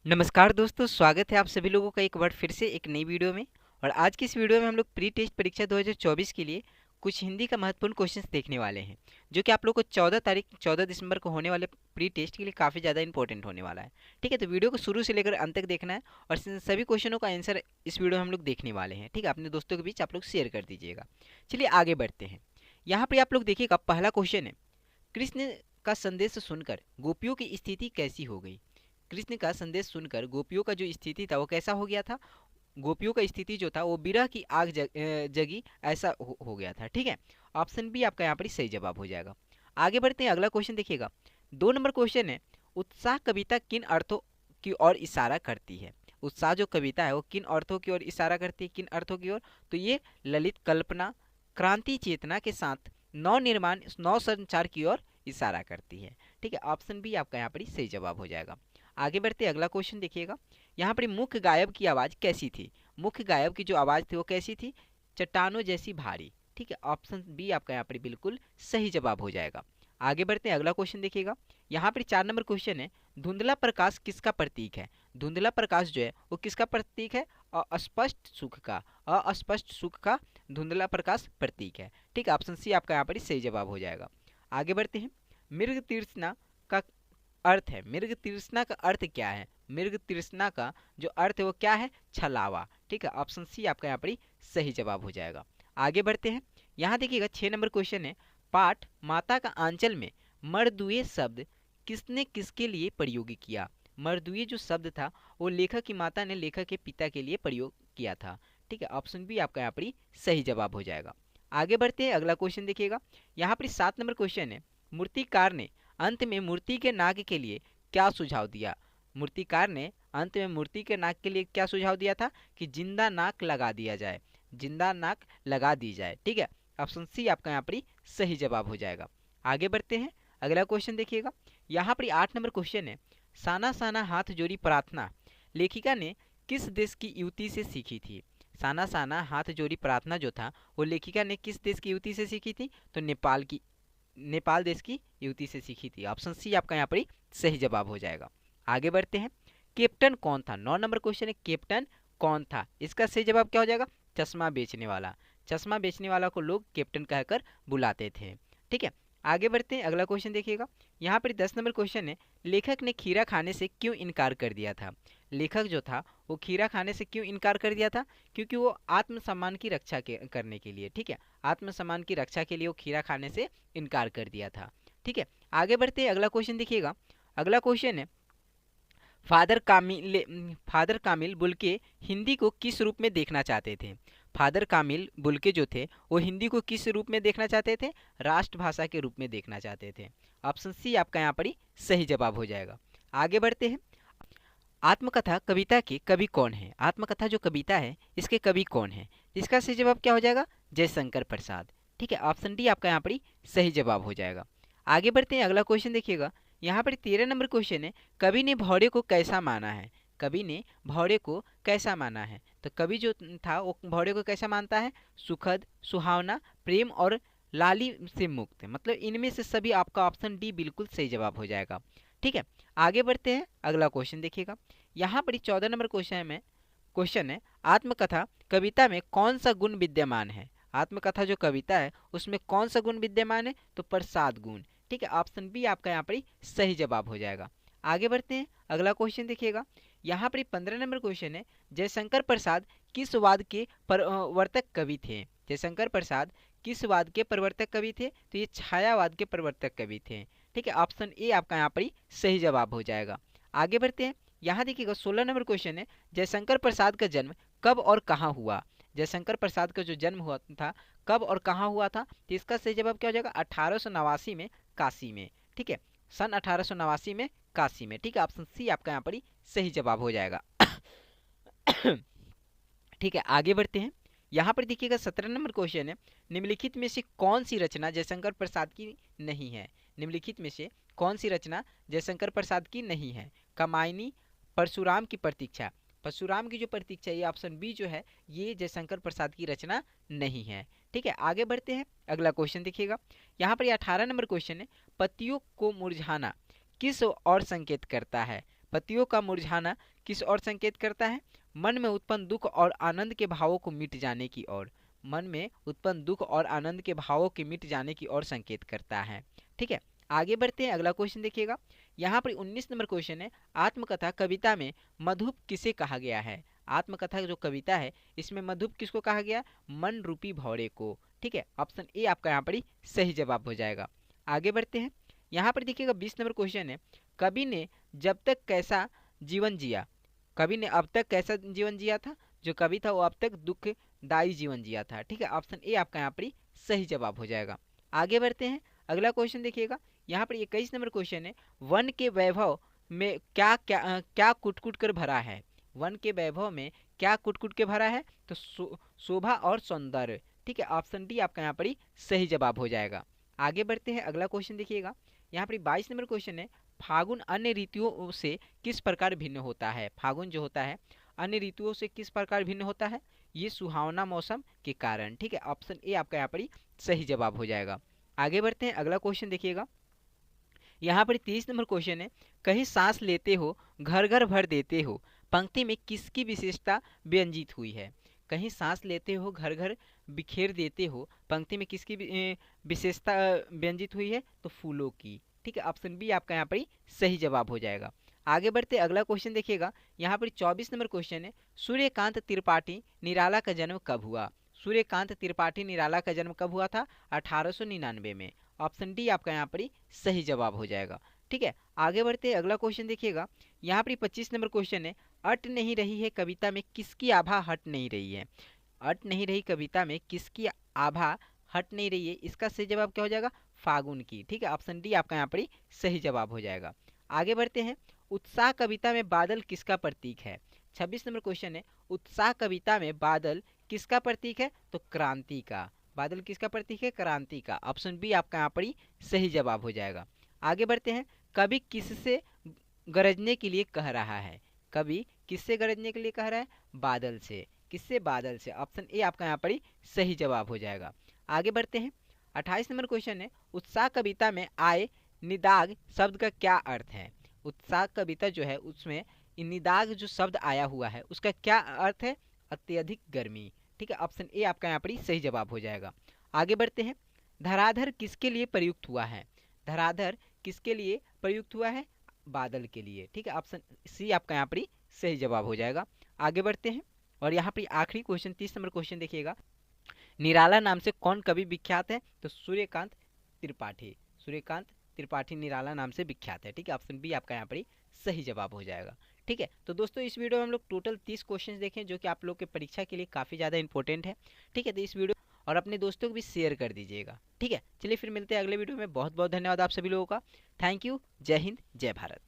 नमस्कार दोस्तों, स्वागत है आप सभी लोगों का एक बार फिर से एक नई वीडियो में। और आज की इस वीडियो में हम लोग प्री टेस्ट परीक्षा 2024 के लिए कुछ हिंदी का महत्वपूर्ण क्वेश्चंस देखने वाले हैं, जो कि आप लोग को 14 दिसंबर को होने वाले प्री टेस्ट के लिए काफ़ी ज़्यादा इंपॉर्टेंट होने वाला है। ठीक है, तो वीडियो को शुरू से लेकर अंत तक देखना है और सभी क्वेश्चनों का आंसर इस वीडियो में हम लोग देखने वाले हैं। ठीक है, अपने दोस्तों के बीच आप लोग शेयर कर दीजिएगा। चलिए आगे बढ़ते हैं। यहाँ पर आप लोग देखिएगा, पहला क्वेश्चन है, कृष्ण का संदेश सुनकर गोपियों की स्थिति कैसी हो गई। कृष्ण का संदेश सुनकर गोपियों का जो स्थिति था वो कैसा हो गया था। गोपियों का स्थिति जो था वो विरह की आग जगी ऐसा हो गया था। ठीक है, ऑप्शन बी आपका यहाँ पर सही जवाब हो जाएगा। आगे बढ़ते हैं, अगला क्वेश्चन देखिएगा। 2 नंबर क्वेश्चन है, उत्साह कविता किन अर्थों की ओर इशारा करती है। उत्साह जो कविता है वो किन अर्थों की ओर इशारा करती है, किन अर्थों की ओर। तो ये ललित कल्पना, क्रांति चेतना के साथ नव निर्माण, नव संचार की ओर इशारा करती है। ठीक है, ऑप्शन बी आपका यहाँ पर सही जवाब हो जाएगा। आगे बढ़ते अगला क्वेश्चन देखिएगा। यहाँ पर मुख्य गायब की आवाज़ कैसी थी। मुख्य गायब की जो आवाज़ थी वो कैसी थी, चट्टानों जैसी भारी। ठीक है, ऑप्शन बी आपका यहाँ पर बिल्कुल सही जवाब हो जाएगा। आगे बढ़ते हैं, अगला क्वेश्चन देखिएगा। यहाँ पर 4 नंबर क्वेश्चन है, धुंधला प्रकाश किसका प्रतीक है। धुंधला प्रकाश जो है वो किसका प्रतीक है, अस्पष्ट सुख का। अस्पष्ट सुख का धुंधला प्रकाश प्रतीक है। ठीक है, ऑप्शन सी आपका यहाँ पर सही जवाब हो जाएगा। आगे बढ़ते हैं, मृग तृष्णा का अर्थ है। मृग तृष्णा का अर्थ क्या है। मृग तृष्णा का जो अर्थ है वो क्या है, छलावा। ठीक है, ऑप्शन सी आपका यहाँ पर सही जवाब हो जाएगा। आगे बढ़ते हैं, यहाँ देखिएगा 6 नंबर क्वेश्चन है, पाठ माता का आंचल में मर्दुए शब्द किसने किसके लिए प्रयोग किया। मर्दुए जो शब्द था वो लेखक की माता ने लेखक के पिता के लिए प्रयोग किया था। ठीक है, ऑप्शन बी आपका यहाँ पर सही जवाब हो जाएगा। आगे बढ़ते हैं, अगला क्वेश्चन देखिएगा। यहाँ पर 7 नंबर क्वेश्चन है, मूर्तिकार ने अंत में मूर्ति के नाक के लिए क्या सुझाव दिया। मूर्तिकार ने अंत में मूर्ति के नाक के लिए क्या सुझाव दिया था कि जिंदा नाक लगा दिया जाए, जिंदा नाक लगा दी जाए। ठीक है, ऑप्शन सी आपका यहाँ पर सही जवाब हो जाएगा। आगे बढ़ते हैं, अगला क्वेश्चन देखिएगा। यहाँ पर 8 नंबर क्वेश्चन है, साना साना हाथ जोड़ी प्रार्थना लेखिका ने किस देश की युवती से सीखी थी। साना साना हाथ जोड़ी प्रार्थना जो था वो लेखिका ने किस देश की युवती से सीखी थी, तो नेपाल देश की युवती से सीखी थी। ऑप्शन सी आपका यहाँ पर सही जवाब हो जाएगा। आगे बढ़ते हैं, कैप्टन कौन था। 9 नंबर क्वेश्चन है, कैप्टन कौन था। इसका सही जवाब क्या हो जाएगा, चश्मा बेचने वाला। चश्मा बेचने वाला को लोग कैप्टन कहकर बुलाते थे। ठीक है, आगे बढ़ते हैं, अगला क्वेश्चन देखिएगा। यहाँ पर 10 नंबर क्वेश्चन है, लेखक ने खीरा खाने से क्यों इनकार कर दिया था। लेखक जो था वो खीरा खाने से क्यों इनकार कर दिया था, क्योंकि वो आत्मसम्मान की रक्षा करने के लिए। ठीक है, आत्मसम्मान की रक्षा के लिए वो खीरा खाने से इनकार कर दिया था। ठीक है, आगे बढ़ते हैं, अगला क्वेश्चन देखिएगा। अगला क्वेश्चन है, फादर कामिल बुल्के हिंदी को किस रूप में देखना चाहते थे। फादर कामिल बुल्के जो थे वो हिंदी को किस रूप में देखना चाहते थे, राष्ट्रभाषा के रूप में देखना चाहते थे। ऑप्शन सी आपका यहाँ पर सही जवाब हो जाएगा। आगे बढ़ते हैं, आत्मकथा कविता के कवि कौन है। आत्मकथा जो कविता है इसके कवि कौन है। इसका सही जवाब क्या हो जाएगा, जयशंकर प्रसाद। ठीक है, ऑप्शन डी आपका यहाँ पर सही जवाब हो जाएगा। आगे बढ़ते हैं, अगला क्वेश्चन देखिएगा। यहाँ पर 13 नंबर क्वेश्चन है, कवि ने भौरे को कैसा माना है। कवि ने भौरे को कैसा माना है। तो कवि जो था वो भौरे को कैसा मानता है, सुखद, सुहावना, प्रेम और लाली से मुक्त। मतलब इनमें से सभी आपका ऑप्शन डी बिल्कुल सही जवाब हो जाएगा। ठीक है, आगे बढ़ते हैं, अगला क्वेश्चन देखिएगा। यहाँ पर 14 नंबर क्वेश्चन है, आत्मकथा कविता में कौन सा गुण विद्यमान है। आत्मकथा जो कविता है उसमें कौन सा गुण विद्यमान है, तो प्रसाद गुण। ठीक है, ऑप्शन बी आपका यहाँ पर सही जवाब हो जाएगा। आगे बढ़ते हैं, अगला क्वेश्चन देखिएगा। यहाँ पर 15 नंबर क्वेश्चन है, जयशंकर प्रसाद किस वाद के प्रवर्तक कवि थे। जयशंकर प्रसाद किस वाद के प्रवर्तक कवि थे, तो ये छायावाद के प्रवर्तक कवि थे। ठीक है, ऑप्शन ए आपका यहाँ पर सही जवाब हो जाएगा। आगे बढ़ते हैं, यहाँ देखिएगा 16 नंबर क्वेश्चन है, जयशंकर प्रसाद का जन्म कब और कहाँ हुआ। जयशंकर प्रसाद का जो जन्म हुआ था कब और कहाँ हुआ था, तो इसका सही जवाब क्या हो जाएगा, 1889 में काशी में। ठीक है, सन 1889 में काशी में। ठीक है, ऑप्शन सी आपका यहाँ पर सही जवाब हो जाएगा। ठीक है, आगे बढ़ते हैं, यहाँ पर देखिएगा 17 नंबर क्वेश्चन है, निम्नलिखित में से कौन सी रचना जयशंकर प्रसाद की नहीं है। निम्नलिखित में से कौन सी रचना जयशंकर प्रसाद की नहीं है। कामायनी, परशुराम की प्रतीक्षा। परशुराम की जो प्रतीक्षा, ये ऑप्शन बी जो है ये जयशंकर प्रसाद की रचना नहीं है। ठीक है, आगे बढ़ते हैं, अगला क्वेश्चन देखिएगा। यहाँ पर 18 नंबर क्वेश्चन है, पत्तियों को मुरझाना किस और संकेत करता है। पत्तियों का मुरझाना किस ओर संकेत करता है? मन में उत्पन्न दुख और आनंद के भावों को मिट जाने की ओर। मन में उत्पन्न दुख और आनंद के भावों के मिट जाने की ओर संकेत करता है। ठीक है, आगे बढ़ते हैं। अगला क्वेश्चन देखिएगा, यहाँ पर 19 नंबर क्वेश्चन है, आत्मकथा कविता में मधुप किसे कहा गया है? आत्मकथा जो कविता है इसमें मधुप किसको कहा गया? मन रूपी भौरे को। ठीक है, ऑप्शन ए आपका यहाँ पर सही जवाब हो जाएगा। आगे बढ़ते हैं, यहाँ पर देखिएगा 20 नंबर क्वेश्चन है, कवि ने जब तक कैसा जीवन जिया? कवि ने अब तक कैसा जीवन जिया था? जो कवि था वो अब तक दुखदायी जीवन जिया था। ठीक है, ऑप्शन ए आपका यहाँ पर सही जवाब हो जाएगा। आगे बढ़ते हैं, अगला क्वेश्चन देखिएगा, यहाँ पर 21 नंबर क्वेश्चन है, वन के वैभव में क्या क्या क्या कुट-कुट कर भरा है? वन के वैभव में क्या कुट-कुट के भरा है? तो शोभा और सौंदर्य। ठीक है, ऑप्शन डी आपका यहाँ पर सही जवाब हो जाएगा। आगे बढ़ते हैं, अगला क्वेश्चन देखिएगा, यहाँ पर 22 नंबर क्वेश्चन है, फागुन अन्य ऋतुओं से किस प्रकार भिन्न होता है? फागुन जो होता है अन्य ऋतुओं से किस प्रकार भिन्न होता है? ये सुहावना मौसम के कारण। ठीक है, ऑप्शन ए आपका यहाँ पर सही जवाब हो जाएगा। आगे बढ़ते हैं, अगला क्वेश्चन देखिएगा, यहाँ पर 30 नंबर क्वेश्चन है, कहीं सांस लेते हो घर घर भर देते हो, पंक्ति में किसकी विशेषता व्यंजित हुई है? कहीं सांस लेते हो घर घर बिखेर देते हो, पंक्ति में किसकी विशेषता व्यंजित हुई है? तो फूलों की। ठीक है, ऑप्शन बी आपका यहाँ पर सही जवाब हो जाएगा। आगे बढ़ते अगला क्वेश्चन देखिएगा, यहाँ पर 24 नंबर क्वेश्चन है, सूर्यकांत त्रिपाठी निराला का जन्म कब हुआ? सूर्यकांत त्रिपाठी निराला का जन्म कब हुआ था? 1899 में। ऑप्शन डी आपका यहाँ पर सही जवाब हो जाएगा। ठीक है, आगे बढ़ते अगला क्वेश्चन देखिएगा, यहाँ पर 25 नंबर क्वेश्चन है, अट नहीं रही है कविता में किसकी आभा हट नहीं रही है? अट नहीं रही कविता में किसकी आभा हट नहीं रही है? इसका सही जवाब क्या हो जाएगा? फागुन की। ठीक है, ऑप्शन डी आपका यहाँ पर सही जवाब हो जाएगा। आगे बढ़ते हैं, उत्साह कविता में बादल किसका प्रतीक है? 26 नंबर क्वेश्चन है, उत्साह कविता में बादल किसका प्रतीक है? तो क्रांति का। बादल किसका प्रतीक है? क्रांति का। ऑप्शन बी आपका यहाँ पर सही जवाब हो जाएगा। आगे बढ़ते हैं, कवि किससे गरजने के लिए कह रहा है? कवि किससे गरजने के लिए कह रहा है? बादल से। किससे? बादल से। ऑप्शन ए आपका यहाँ पर सही जवाब हो जाएगा। आगे बढ़ते हैं, 28 नंबर क्वेश्चन है, उत्साह कविता में आए निदाग शब्द का क्या अर्थ है? उत्साह कविता जो है उसमें निदाग जो शब्द आया हुआ है उसका क्या अर्थ है? अत्यधिक गर्मी। ठीक है, ऑप्शन ए आपका यहाँ पर सही जवाब हो जाएगा। आगे बढ़ते हैं, धराधर किसके लिए प्रयुक्त हुआ है? धराधर किसके लिए प्रयुक्त हुआ है? बादल के लिए। ठीक है, ऑप्शन सी आपका यहाँ पर सही जवाब हो जाएगा। आगे बढ़ते हैं, और यहाँ पर आखिरी क्वेश्चन 30 नंबर क्वेश्चन देखिएगा, निराला नाम से कौन कवि विख्यात है? तो सूर्यकांत त्रिपाठी। सूर्यकांत त्रिपाठी निराला नाम से विख्यात है। ठीक है, ऑप्शन बी आपका यहाँ पर सही जवाब हो जाएगा। ठीक है, तो दोस्तों इस वीडियो में हम लोग टोटल 30 क्वेश्चंस देखें जो कि आप लोग के परीक्षा के लिए काफ़ी ज़्यादा इंपॉर्टेंट है। ठीक है, तो इस वीडियो और अपने दोस्तों को भी शेयर कर दीजिएगा। ठीक है, चलिए फिर मिलते हैं अगले वीडियो में। बहुत बहुत धन्यवाद आप सभी लोगों का। Thank you. जय हिंद, जय भारत।